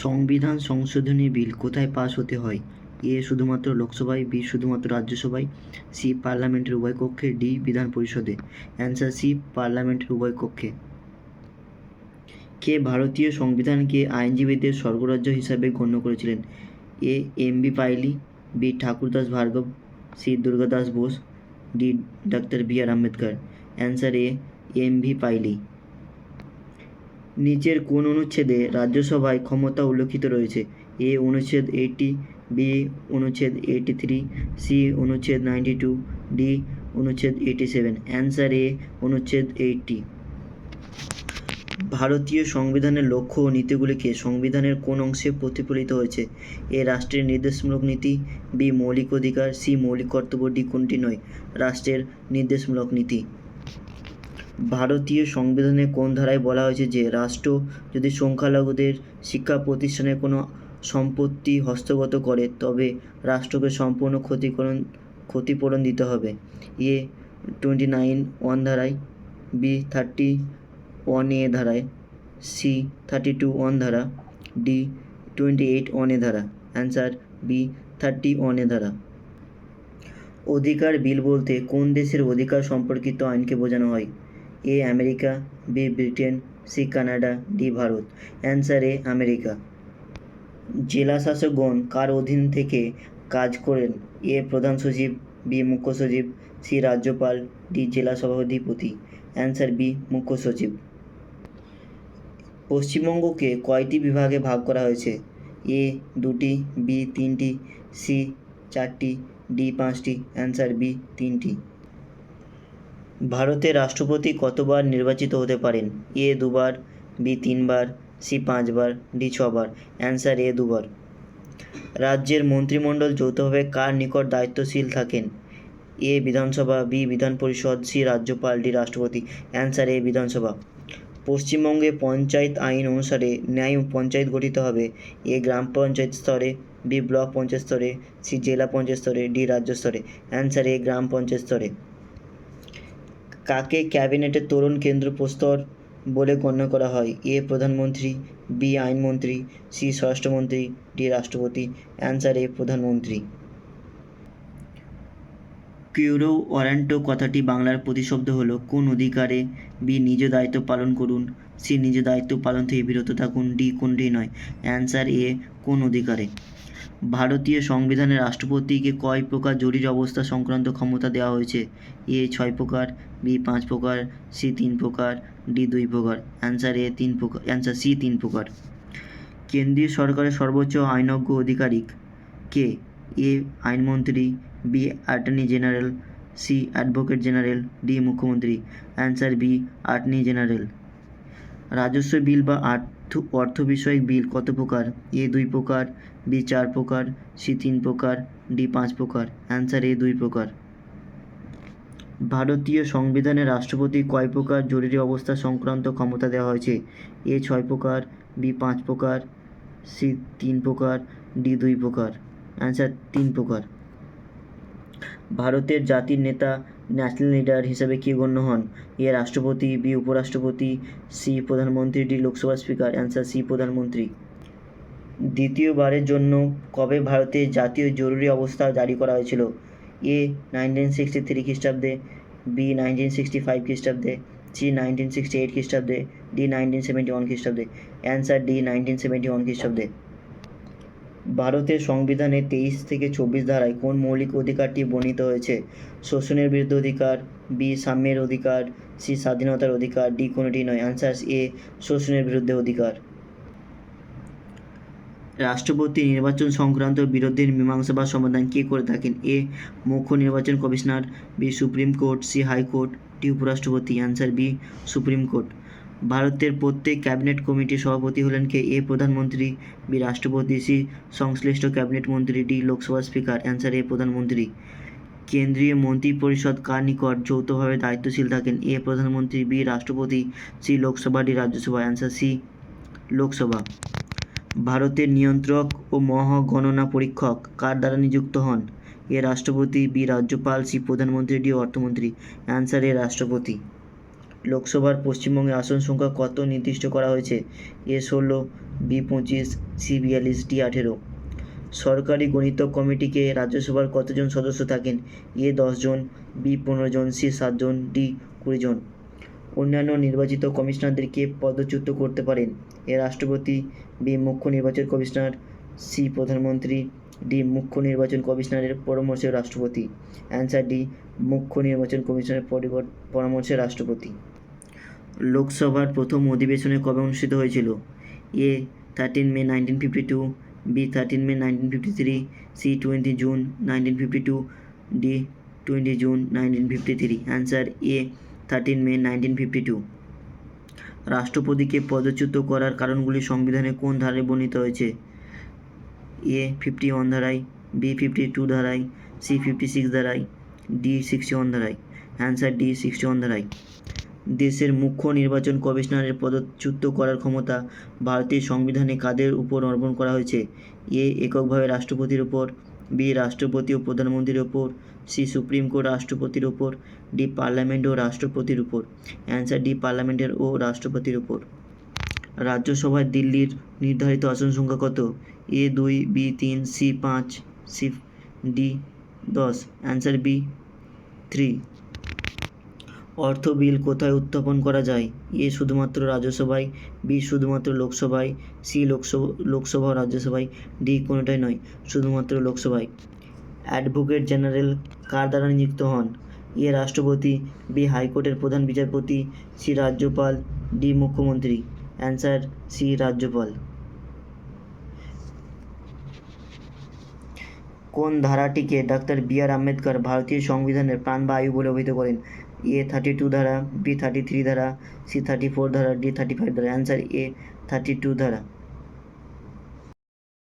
সংবিধান সংশোধনী বিল কোথায় পাস হতে হয়? এ শুধুমাত্র লোকসভায়, বি শুধুমাত্র রাজ্যসভায়, সি পার্লামেন্টের উভয় কক্ষে, ডি বিধান পরিষদে। অ্যান্সার সি পার্লামেন্টের উভয় কক্ষে। কে ভারতীয় সংবিধানকে আইনজীবীদের স্বর্গরাজ্য হিসাবে গণ্য করেছিলেন? A M B. Pylee, B Thakurdas Bhargava, C Durgadas Bose, D doctor B R. Ambedkar. Answer A M V. Pylee. নিচের কোন অনুচ্ছেদে রাজ্যসভায় ক্ষমতা উল্লেখিত রয়েছে? এ অনুচ্ছেদ 80, বি অনুচ্ছেদ 83, সি অনুচ্ছেদ 92, ডি অনুচ্ছেদ 87। অ্যান্সার এ অনুচ্ছেদ 80। ভারতীয় সংবিধানের লক্ষ্য ও নীতিগুলিকে সংবিধানের কোন অংশে প্রতিফলিত হয়েছে? এ রাষ্ট্রের নির্দেশমূলক নীতি, বি মৌলিক অধিকার, সি মৌলিক কর্তব্য, ডি কোনটি নয়? রাষ্ট্রের নির্দেশমূলক নীতি। ভারতীয় সংবিধানে কোন ধারায় বলা হয়েছে যে রাষ্ট্র যদি সংখ্যালঘুদের শিক্ষা প্রতিষ্ঠানের কোনো সম্পত্তি হস্তগত করে তবে রাষ্ট্রকে সম্পূর্ণ ক্ষতিপূরণ দিতে হবে? এ 29(1) ধারায়, বি 31(a) ধারায়, সি 32(1) ধারা, ডি 28(1) ধারা। অ্যান্সার বি 31(a) ধারা। অধিকার বিল বলতে কোন দেশের অধিকার সম্পর্কিত আইনকে বোঝানো হয়? A America, B Britain, C Canada, D Bharat. Answer A America. জেলা শাসকগণ কার অধীন থেকে কাজ করেন? এ প্রধান সচিব, বি মুখ্য সচিব, সি রাজ্যপাল, ডি জেলা সভাধিপতি। অ্যান্সার বি মুখ্য সচিব। পশ্চিমবঙ্গকে কয়টি বিভাগে ভাগ করা হয়েছে? এ 2টি, বি 3টি, সি 4টি, ডি 5টি। অ্যান্সার বি 3টি। ভারতের রাষ্ট্রপতি কতবার নির্বাচিত হতে পারেন? এ 2বার, বি 3বার, সি 5বার, ডি 6বার। অ্যান্সার এ 2বার। রাজ্যের মন্ত্রিমণ্ডল যৌথভাবে কার নিকট দায়িত্বশীল থাকেন? এ বিধানসভা, বি বিধান পরিষদ, সি রাজ্যপাল, ডি রাষ্ট্রপতি। অ্যান্সার এ বিধানসভা। পশ্চিমবঙ্গে পঞ্চায়েত আইন অনুসারে ন্যায় পঞ্চায়েত গঠিত হবে? এ গ্রাম পঞ্চায়েত স্তরে, বি ব্লক পঞ্চায়েত স্তরে, সি জেলা পঞ্চায়েত স্তরে, ডি রাজ্য স্তরে। অ্যান্সার এ গ্রাম পঞ্চায়েত স্তরে। কাকে ক্যাবিনেটের তরুণ কেন্দ্র প্রস্তর বলে গণ্য করা হয়? এ প্রধানমন্ত্রী, বি আইনমন্ত্রী, সি স্বরাষ্ট্রমন্ত্রী, ডি রাষ্ট্রপতি। অ্যান্সার এ প্রধানমন্ত্রী। কিউরো ওয়ারেন্টো কথাটি বাংলার প্রতিশব্দ হলো কোন অধিকারে? বি নিজ দায়িত্ব পালন করুন, সি নিজ দায়িত্ব পালন থেকে বিরত থাকুন, ডি কোনটি নয়? অ্যান্সার এ কোন অধিকারে। ভারতীয় সংবিধানে রাষ্ট্রপতিকে কয় প্রকার জরুরি অবস্থা সংক্রান্ত ক্ষমতা দেওয়া হয়েছে? এ 6 প্রকার, বি 5 প্রকার, সি 3 প্রকার, ডি 2 প্রকার। অ্যান্সার এ 3 প্রকার। অ্যান্সার সি 3 প্রকার। কেন্দ্রীয় সরকারের সর্বোচ্চ আইনজ্ঞ আধিকারিক কে? এ আইনমন্ত্রী, B attorney general, C advocate general, D মুখ্যমন্ত্রী। Answer B attorney general. রাজস্ব বিল বা অর্থ বিষয়ক বিল কত প্রকার? এ 2 প্রকার, বি 4 প্রকার, সি 3 প্রকার, ডি 5 প্রকার। অ্যান্সার এ 2 প্রকার। ভারতীয় সংবিধানে রাষ্ট্রপতি কয় প্রকার জরুরি অবস্থা সংক্রান্ত ক্ষমতা দেওয়া হয়েছে? এ 6 প্রকার, বি 5 প্রকার, সি 3 প্রকার, ডি 2 প্রকার। অ্যান্সার 3 প্রকার। ভারতের জাতির নেতা ন্যাশনাল লিডার হিসেবে কে গণ্য হন? এ রাষ্ট্রপতি, বি উপরাষ্ট্রপতি, সি প্রধানমন্ত্রী, D Lok Sabha speaker. Answer C প্রধানমন্ত্রী। দ্বিতীয়বারের জন্য কবে ভারতে জাতীয় জরুরি অবস্থা জারি করা হয়েছিল? এ 1963 খ্রিস্টাব্দে, বি 1965 খ্রিস্টাব্দে, সি 1968 খ্রিস্টাব্দে, ডি 1971 খ্রিস্টাব্দে। অ্যান্সার ডি 1971 খ্রিস্টাব্দে। ভারতের সংবিধানের 23 থেকে 24 ধারায় কোন মৌলিক অধিকারটি বর্ণিত হয়েছে? শোষণের বিরুদ্ধে অধিকার, বি সাম্যের অধিকার, সি স্বাধীনতার অধিকার, ডি কোনটি নয়? অ্যান্সার এ শোষণের বিরুদ্ধে অধিকার। রাষ্ট্রপতি নির্বাচন সংক্রান্ত বিরোধের মীমাংসা বা সমাধান কে করে থাকেন? এ মুখ্য নির্বাচন commissioner, B supreme court, C high court, D উপরাষ্ট্রপতি। Answer B supreme court. ভারতের প্রত্যেক ক্যাবিনেট কমিটির সভাপতি হলেন কে? এ প্রধানমন্ত্রী, বি রাষ্ট্রপতি, সি সংশ্লিষ্ট ক্যাবিনেট মন্ত্রী, ডি লোকসভা স্পিকার। অ্যান্সার এ প্রধানমন্ত্রী। কেন্দ্রীয় মন্ত্রিপরিষদ কার নিকট যৌথভাবে দায়িত্বশীল থাকেন? এ প্রধানমন্ত্রী, বি রাষ্ট্রপতি, C Lok Sabha, D Rajya Sabha. Answer C Lok Sabha. ভারতের নিয়ন্ত্রক ও মহাগণনা পরীক্ষক কার দ্বারা নিযুক্ত হন? এ রাষ্ট্রপতি, বি রাজ্যপাল, সি প্রধানমন্ত্রী, ডি অর্থমন্ত্রী। অ্যান্সার এ রাষ্ট্রপতি। লোকসভার পশ্চিমবঙ্গে আসন সংখ্যা কত নির্দিষ্ট করা হয়েছে? এ 16, বি 25, সি 42, ডি 18। সরকারি গণিতক কমিটিকে রাজ্যসভার কতজন সদস্য থাকেন? এ 10 জন, বি 15 জন, সি 7 জন, ডি 20 জন। অন্যান্য নির্বাচিত কমিশনারদেরকে পদচ্যুত করতে পারেন? এ রাষ্ট্রপতি, বি মুখ্য নির্বাচন কমিশনার, সি প্রধানমন্ত্রী, ডি মুখ্য নির্বাচন কমিশনারের পরামর্শে রাষ্ট্রপতি। অ্যান্সার ডি, মুখ্য নির্বাচন কমিশনারের পরামর্শে রাষ্ট্রপতি। লোকসভার প্রথম অধিবেশনে কবে অনুষ্ঠিত হয়েছিল? A 13 May 1952, B 13 May 1953, C 20 June 1952, D 20 June 1953। Answer A 13 May 1952। রাষ্ট্রপতিকে পদচ্যুত করার কারণগুলি সংবিধানে কোন ধারায় বর্ণিত হয়েছে? এ 51 ধারায়, বি 52 ধারায়, সি 56 ধারায়, ডি 61 ধারায়। অ্যান্সার ডি 61 ধারায়। দেশের মুখ্য নির্বাচন কমিশনারের পদচ্যুত করার ক্ষমতা ভারতীয় সংবিধানে কাদের উপর অর্পণ করা হয়েছে? এ এককভাবে রাষ্ট্রপতির উপর, বি রাষ্ট্রপতি ও প্রধানমন্ত্রীর ওপর, সি সুপ্রিম কোর্ট রাষ্ট্রপতির ওপর, ডি পার্লামেন্ট ও রাষ্ট্রপতির উপর। অ্যান্সার ডি পার্লামেন্টের ও রাষ্ট্রপতির উপর। রাজ্যসভায় দিল্লির নির্ধারিত আসন সংখ্যা কত? A 2, B 3, C 5, C D 10। Answer B 3। অর্থ বিল কোথায় উত্থাপন করা যায়? এ শুধুমাত্র রাজ্যসভায়, বি শুধুমাত্র লোকসভায়, সি লোকসভা ও রাজ্যসভায়, ডি কোনোটাই নয়, শুধুমাত্র লোকসভায়। অ্যাডভোকেট জেনারেল কার দ্বারা নিযুক্ত হন? এ রাষ্ট্রপতি, বি হাইকোর্টের প্রধান বিচারপতি, সি রাজ্যপাল, ডি মুখ্যমন্ত্রী। অ্যান্সার সি রাজ্যপাল। কোন ধারাটিকে ডাক্তার বি.আর. আম্বেদকর ভারতীয় সংবিধানের প্রাণবায়ু বলে অভিহিত করেন? এ 32 ধারা, বি 33 ধারা, সি 34 ধারা, ডি 35 ধারা। অ্যান্সার এ 32 ধারা।